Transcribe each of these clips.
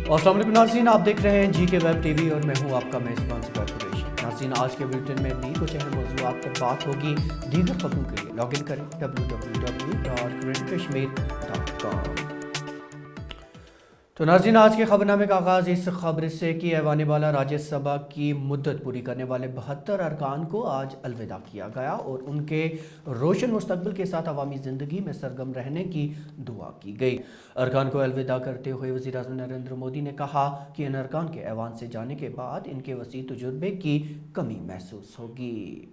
अस्सलाम वालेकुम नाज़रीन, आप देख रहे हैं GK वेब टीवी और मैं हूं आपका मेज़बान ज़ुबैर कुरैशी। नाज़रीन, आज के बुलेटिन में भी कुछ अहम मौज़ूआत पर बात होगी। दीगर खबरों के लिए लॉगिन करें www.currentkashmir.com। तो नाज़रीन, आज के खबरनामे का आगाज़ इस खबर से कि ऐवान बाला राज्यसभा की मुद्दत पूरी करने वाले 72 अरकान को आज अलविदा किया गया और उनके रोशन मुस्तकबिल के साथ अवामी ज़िंदगी में सरगर्म रहने की दुआ की गई। अरकान को अलविदा करते हुए वज़ीर आज़म नरेंद्र मोदी ने कहा कि इन अरकान के ऐवान से जाने के बाद इनके वसी तजुर्बे की कमी महसूस होगी।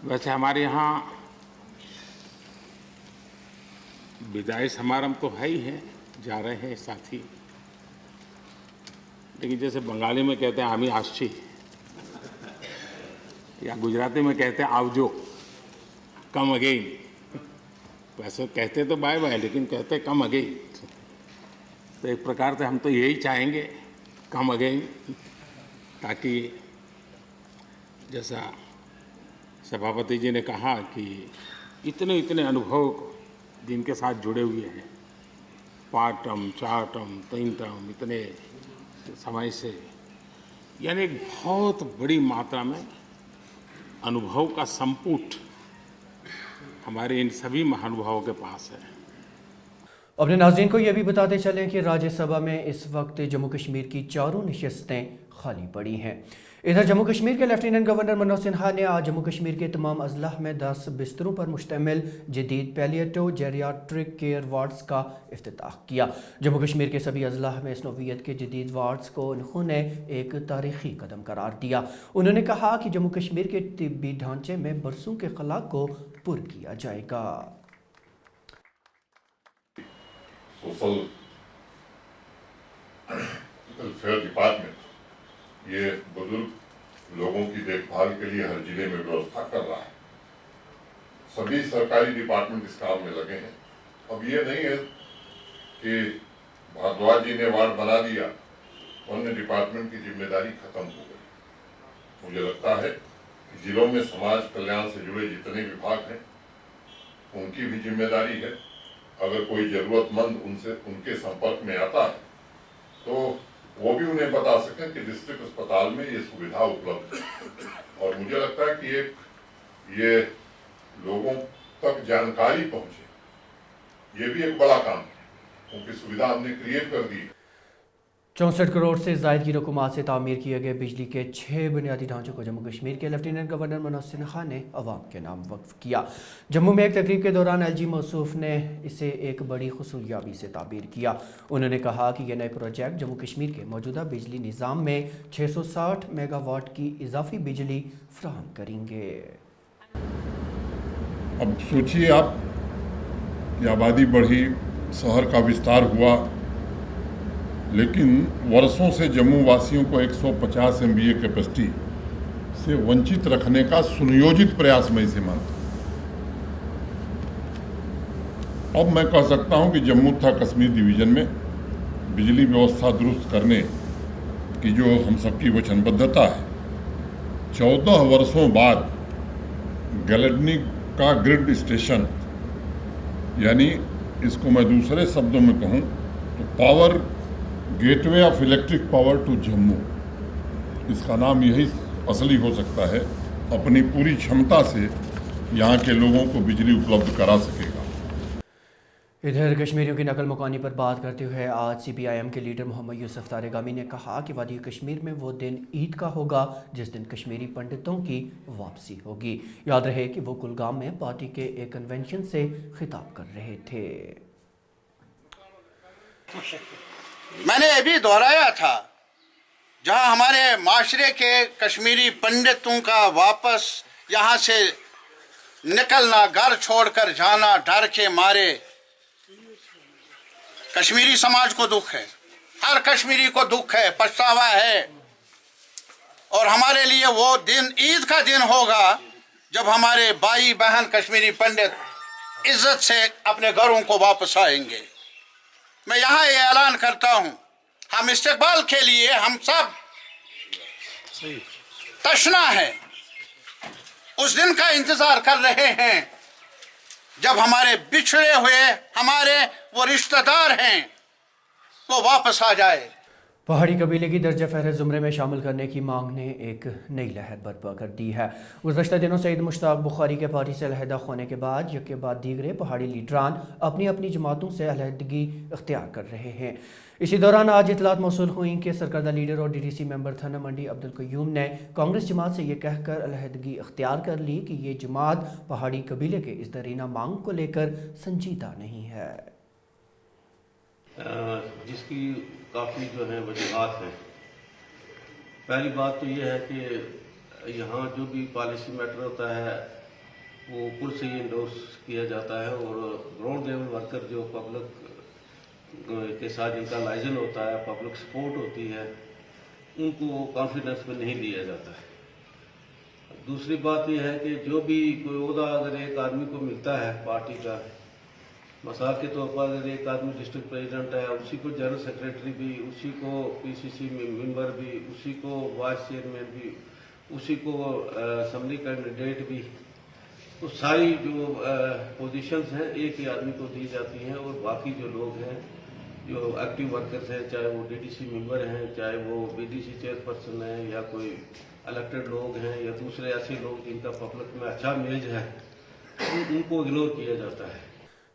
वैसे हमारे यहाँ विदाई समारंभ तो है ही है, जा रहे हैं साथी, लेकिन जैसे बंगाली में कहते हैं आमी आशी या गुजराती में कहते हैं आवजो, कम अगेन। वैसे कहते तो बाय बाय, लेकिन कहते कम अगेन। तो एक प्रकार से हम तो यही चाहेंगे, कम अगेन, ताकि जैसा सभापति जी ने कहा कि इतने इतने अनुभव जिनके साथ जुड़े हुए हैं, 5 टर्म 4 टर्म 3 टर्म इतने समय से, यानी एक बहुत बड़ी मात्रा में अनुभव का संपुट हमारे इन सभी महानुभावों के पास है। अपने नाज़रीन को यह भी बताते चलें कि राज्यसभा में इस वक्त जम्मू कश्मीर की 4 नशस्तें खाली पड़ी हैं। इधर जम्मू कश्मीर के लेफ्टिनेंट गवर्नर मनोज सिन्हा ने आज जम्मू कश्मीर के तमाम अजला में 10 बिस्तरों पर मुश्तमिल जदीद पैलिएटिव जेरियाट्रिक केयर वार्ड्स का इफ्तिताह किया। जम्मू कश्मीर के सभी अजला में इस नौइयत के जदीद वार्ड्स को उन्होंने एक तारीखी कदम करार दिया। उन्होंने कहा कि जम्मू कश्मीर के तिब्बी ढांचे में बरसों के खला को पुर किया जाएगा। सोशल वेलफेयर डिपार्टमेंट ये बुजुर्ग लोगों की देखभाल के लिए हर जिले में व्यवस्था कर रहा है। सभी सरकारी डिपार्टमेंट इस काम में लगे हैं। अब ये नहीं है कि भारद्वाज जी ने वार्ड बना दिया, अन्य डिपार्टमेंट की जिम्मेदारी खत्म हो गई। मुझे लगता है कि जिलों में समाज कल्याण से जुड़े जितने विभाग हैं उनकी भी जिम्मेदारी है। अगर कोई जरूरतमंद उनके संपर्क में आता है तो वो भी उन्हें बता सकें कि डिस्ट्रिक्ट अस्पताल में ये सुविधा उपलब्ध है। और मुझे लगता है कि ये लोगों तक जानकारी पहुंचे, ये भी एक बड़ा काम है, क्योंकि सुविधा हमने क्रिएट कर दी है। 64 करोड़ से ज़ायद की रकूमात से तामीर किए गए बिजली के 6 बुनियादी ढांचों को जम्मू कश्मीर के लेफ्टिनेंट गवर्नर मनोज सिन्हा ने अवाम के नाम वक्फ किया। जम्मू में एक तकरीब के दौरान LG मौसूफ ने इसे एक बड़ी खुसूसियाबी से ताबीर किया। उन्होंने कहा कि यह नए प्रोजेक्ट जम्मू कश्मीर के मौजूदा बिजली निज़ाम में 660 मेगावाट की इजाफी बिजली फ्राहम करेंगे। अब सोचिए आप कि आबादी बढ़ी, शहर का विस्तार हुआ, लेकिन वर्षों से जम्मू वासियों को 150 MVA कैपेसिटी से वंचित रखने का सुनियोजित प्रयास मैं इसे मानता हूं। अब मैं कह सकता हूं कि जम्मू तथा कश्मीर डिवीजन में बिजली व्यवस्था दुरुस्त करने की जो हम सबकी वचनबद्धता है, 14 वर्षों बाद गैलेडनी का ग्रिड स्टेशन, यानी इसको मैं दूसरे शब्दों में कहूं तो power gateway of electric power to Jammu, इसका नाम यही असली हो सकता है, अपनी पूरी क्षमता से यहाँ के लोगों को बिजली उपलब्ध करा सकेगा। इधर कश्मीरियों की नकल मुकानी पर बात करते हुए आज CPIM के लीडर मोहम्मद यूसुफ तारिगामी ने कहा कि वादी कश्मीर में वो दिन ईद का होगा जिस दिन कश्मीरी पंडितों की वापसी होगी। याद रहे कि वो कुलगाम में पार्टी के एक कन्वेंशन से खिताब कर रहे थे। मैंने ये भी दोहराया था, जहां हमारे माशरे के कश्मीरी पंडितों का वापस यहाँ से निकलना, घर छोड़कर जाना डर के मारे, कश्मीरी समाज को दुख है, हर कश्मीरी को दुख है, पछतावा है। और हमारे लिए वो दिन ईद का दिन होगा जब हमारे भाई बहन कश्मीरी पंडित इज्जत से अपने घरों को वापस आएंगे। मैं यहाँ ये ऐलान करता हूँ, हम इस्तेकबाल के लिए हम सब तशना है, उस दिन का इंतजार कर रहे हैं जब हमारे बिछड़े हुए हमारे वो रिश्तेदार हैं वो वापस आ जाए। पहाड़ी कबीले की दर्जा फहरिस्त ज़ुमरे में शामिल करने की मांग ने एक नई लहर बर्पा कर दी है। गुज़श्ता दिनों सईद मुश्ताक बुखारी के पार्टी से अलहदा होने के बाद यके बाद दीगरे पहाड़ी लीडरान अपनी अपनी जमातों से अलहदगी इख्तियार कर रहे हैं। इसी दौरान आज इतलात मौसूल हुई कि सरकर्दा लीडर और DDC मेंबर थाना मंडी अब्दुल कयूम ने कांग्रेस जमात से ये कहकर अलहदगी इख्तियार कर ली कि ये जमात पहाड़ी कबीले के इस दरीना मांग को लेकर संजीदा नहीं है, जिसकी काफ़ी जो है वजूहात हैं। पहली बात तो ये है कि यहाँ जो भी पॉलिसी मैटर होता है वो ऊपर से ही इंडोर्स किया जाता है और ग्राउंड लेवल वर्कर जो पब्लिक के साथ जिनका लाइजन होता है, पब्लिक सपोर्ट होती है, उनको कॉन्फिडेंस में नहीं लिया जाता है। दूसरी बात यह है कि जो भी कोई ओहदा अगर एक आदमी को मिलता है पार्टी का, मसाल के तौर पर अगर एक आदमी डिस्ट्रिक्ट प्रेसिडेंट है, उसी को जनरल सेक्रेटरी भी, उसी को PCC मेंबर भी, उसी को वाइस चेयरमैन भी, उसी को असम्बली कैंडिडेट भी, तो सारी जो पोजीशंस हैं एक ही आदमी को दी जाती हैं और बाकी जो लोग हैं, जो एक्टिव वर्कर्स हैं, चाहे वो DDC मेंबर हैं, चाहे वो BDC चेयरपर्सन हैं, या कोई इलेक्टेड लोग हैं, या दूसरे ऐसे लोग जिनका पब्लिक में अच्छा इमेज है, उनको इग्नोर किया जाता है।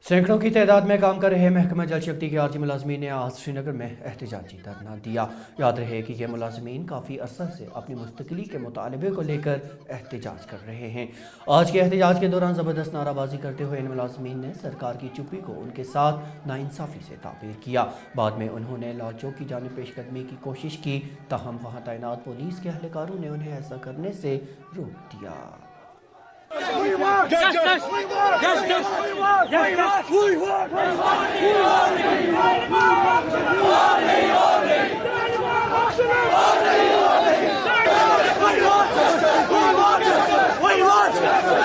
सैकड़ों की तादाद में काम कर रहे महकमा जल शक्ति के आर्जी मुलाजमीन ने आज श्रीनगर में एहतजाजी धरना दिया। याद रहे कि ये मुलाजमीन काफ़ी अरसा से अपनी मुस्तकिली के मुतालबे को लेकर एहतजाज कर रहे हैं। आज के एहतजाज के दौरान ज़बरदस्त नाराबाजी करते हुए इन मुलाजमीन ने सरकार की चुप्पी को उनके साथ नाइंसाफ़ी से ताबीर किया। बाद में उन्होंने लाल चौक की जानिब पेशकदमी की कोशिश की, ताहम वहाँ तैनात पुलिस के अहलकारों ने उन्हें ऐसा करने से रोक दिया।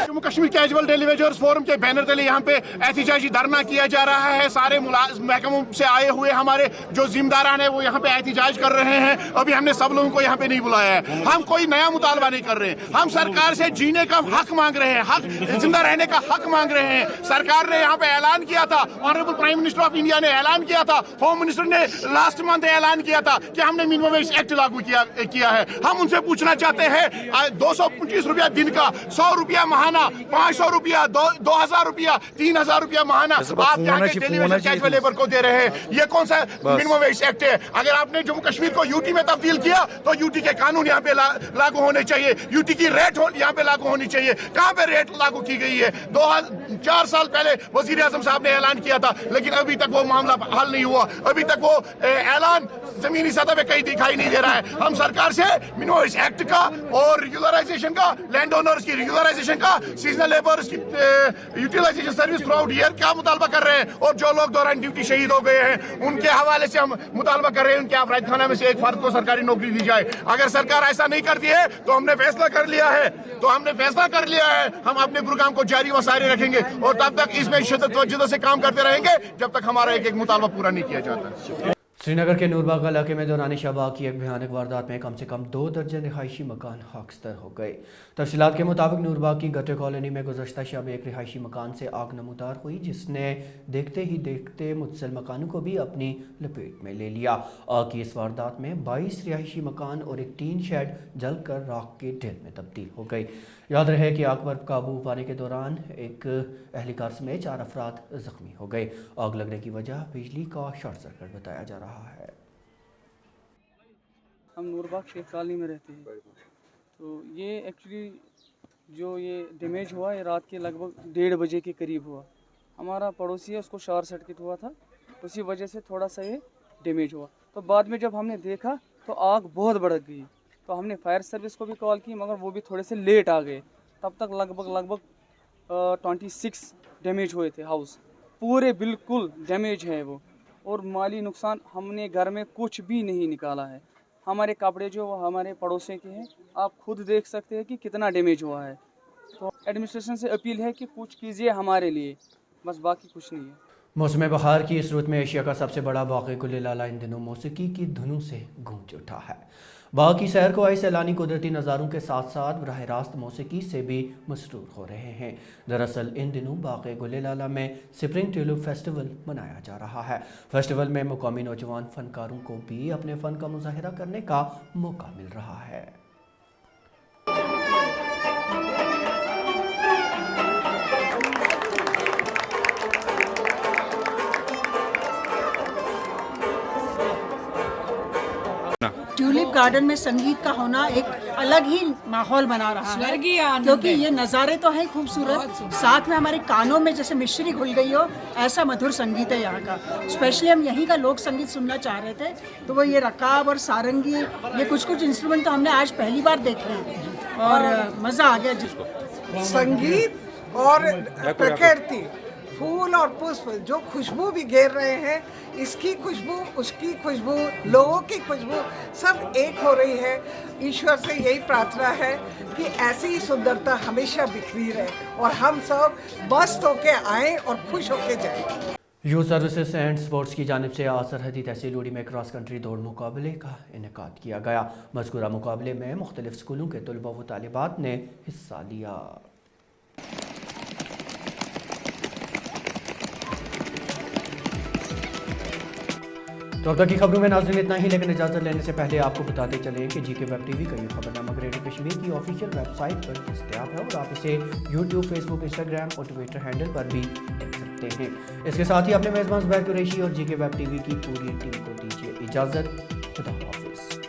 Jammu Kashmir casual daily wagers forum के बैनर तले यहाँ पे एहतजाजी धरना किया जा रहा है। सारे महकमों से आए हुए हमारे जो जिम्मेदारान है वो यहाँ पे एहतजाज कर रहे हैं। अभी हमने सब लोगों को यहाँ पे नहीं बुलाया है। हम कोई नया मुतालबा नहीं कर रहे हैं। हम सरकार से जीने का हक मांग रहे हैं, हक जिंदा रहने का हक मांग रहे हैं। सरकार ने यहाँ पे ऐलान किया था, honourable prime minister of India ने ऐलान किया था, होम मिनिस्टर ने लास्ट मंथ ऐलान किया था कि हमने मिनिमम वेज एक्ट लागू किया है। हम उनसे पूछना चाहते हैं 225 रुपया दिन का, 100 रुपया महाना, 500 रुपया, 2000 रुपया, 3000 रुपया महाना आप यहाँ के डेलीवेजर कैजुअल लेबर को दे रहे हैं। ये कौन सा मिनिमम वेज एक्ट है? अगर आपने जम्मू कश्मीर को यूटी में तब्दील किया तो यूटी के कानून यहाँ पे लागू होने चाहिए, यूटी की रेट यहाँ पे लागू होनी चाहिए। कहाँ पे रेट लागू की गई है? 4 साल पहले वजीर आजम साहब ने ऐलान किया था, लेकिन अभी तक वो मामला हल नहीं हुआ। अभी तक वो ऐलान जमीनी सतह पे कहीं दिखाई नहीं दे रहा है। हम सरकार से मिनिमम वेज एक्ट का और रेगुलराइजेशन का, लैंड ओनर्स की रेगुलराइजेशन का, सीजनल लेबर्स की utilisation service throughout year क्या मुतालबा कर रहे हैं। और जो लोग दौरान ड्यूटी शहीद हो गए हैं उनके हवाले से हम मुतालबा कर रहे हैं उनके अफराद खाना में से एक फर्द को सरकारी नौकरी दी जाए। अगर सरकार ऐसा नहीं करती है तो हमने फैसला कर लिया है, हम अपने प्रोग्राम को जारी व सारी रखेंगे और तब तक इसमें शिद्दत व जिद्दत से काम करते रहेंगे जब तक हमारा एक मुतालबा पूरा नहीं किया जाता। श्रीनगर के नूरबाग इलाके में दौरान शबा की एक भयानक वारदात में कम से कम 2 दर्जन रिहायशी मकान खाकस्तर हो गए। तफसीलात के मुताबिक नूरबाग की गटर कॉलोनी में गुज़श्ता शब एक रिहायशी मकान से आग नमूदार हुई, जिसने देखते ही देखते मुतसिल मकानों को भी अपनी लपेट में ले लिया। आग की इस वारदात में 22 रिहायशी मकान और एक टीन शेड जलकर राख के ढेर में तब्दील हो गई। याद रहे कि आग पर काबू पाने के दौरान एक एहलकार समेत 4 अफराद जख्मी हो गए। आग लगने की वजह बिजली का शॉर्ट सर्किट बताया जा रहा है। हम नूरबाग शेख कॉलोनी में रहते हैं, तो ये एक्चुअली जो ये डैमेज हुआ ये रात के लगभग 1:30 बजे के करीब हुआ। हमारा पड़ोसी है उसको शॉर्ट सर्किट हुआ था, उसी वजह से थोड़ा सा ये डैमेज हुआ। तो बाद में जब हमने देखा तो आग बहुत भड़क गई, तो हमने फायर सर्विस को भी कॉल की मगर वो भी थोड़े से लेट आ गए। तब तक लगभग 26 डैमेज हुए थे, हाउस पूरे बिल्कुल डैमेज है वो। और माली नुकसान हमने घर में कुछ भी नहीं निकाला है। हमारे कपड़े जो हमारे पड़ोसियों के हैं, आप खुद देख सकते हैं कि कितना डैमेज हुआ है। तो एडमिनिस्ट्रेशन से अपील है कि कुछ कीजिए हमारे लिए, बस बाकी कुछ नहीं है। मौसम बहार की इस रुत में एशिया का सबसे बड़ा बाग़ गुल लाला इन दिनों मौसीकी की धुनों से गूंज उठा है। बाग की सैर को आए सैलानी कुदरती नज़ारों के साथ साथ बराह रास्त मौसीकी से भी मसरूर हो रहे हैं। दरअसल इन दिनों बाग गुलेलाला में स्प्रिंग ट्यूलिप फेस्टिवल मनाया जा रहा है। फेस्टिवल में मुकामी नौजवान फनकारों को भी अपने फ़न का मुजाहिरा करने का मौका मिल रहा है। ट्यूलिप गार्डन में संगीत का होना एक अलग ही माहौल बना रहा है, क्योंकि ये नज़ारे तो हैं खूबसूरत, साथ में हमारे कानों में जैसे मिश्री घुल गई हो ऐसा मधुर संगीत है यहाँ का। स्पेशली हम यहीं का लोक संगीत सुनना चाह रहे थे, तो वो ये रकाब और सारंगी, ये कुछ इंस्ट्रूमेंट तो हमने आज पहली बार देखे हैं और मज़ा आ गया जिसको। संगीत और प्रकृति, फूल और पुष्प जो खुशबू भी घेर रहे हैं, इसकी खुशबू, उसकी खुशबू, लोगों की खुशबू सब एक हो रही है। ईश्वर से यही प्रार्थना है कि ऐसी ही सुंदरता हमेशा बिखरी रहे और हम सब मस्त होके आएं और खुश होके जाएं। यूथ सर्विसेज एंड स्पोर्ट्स की जानिब से आज सरहदी तहसील उड़ी में क्रॉस कंट्री दौड़ मुकाबले का इनेकाद किया गया। मज़कूरा मुकाबले में मुख्तलिफ स्कूलों के तलबा व तालिबात ने हिस्सा लिया। तो अब तक की खबरों में नाज़रीन इतना ही, लेकिन इजाज़त लेने से पहले आपको बताते चलें कि जीके वेब टीवी का ये खबरनामा ग्रेटर कश्मीर की ऑफिशियल वेबसाइट पर दस्तयाब है और आप इसे यूट्यूब, फेसबुक, इंस्टाग्राम और ट्विटर हैंडल पर भी देख सकते हैं। इसके साथ ही अपने मेज़बान ज़ुबैर कुरैशी और जीके वेब टीवी की पूरी टीम को दीजिए इजाज़त। खुदा हाफिज़।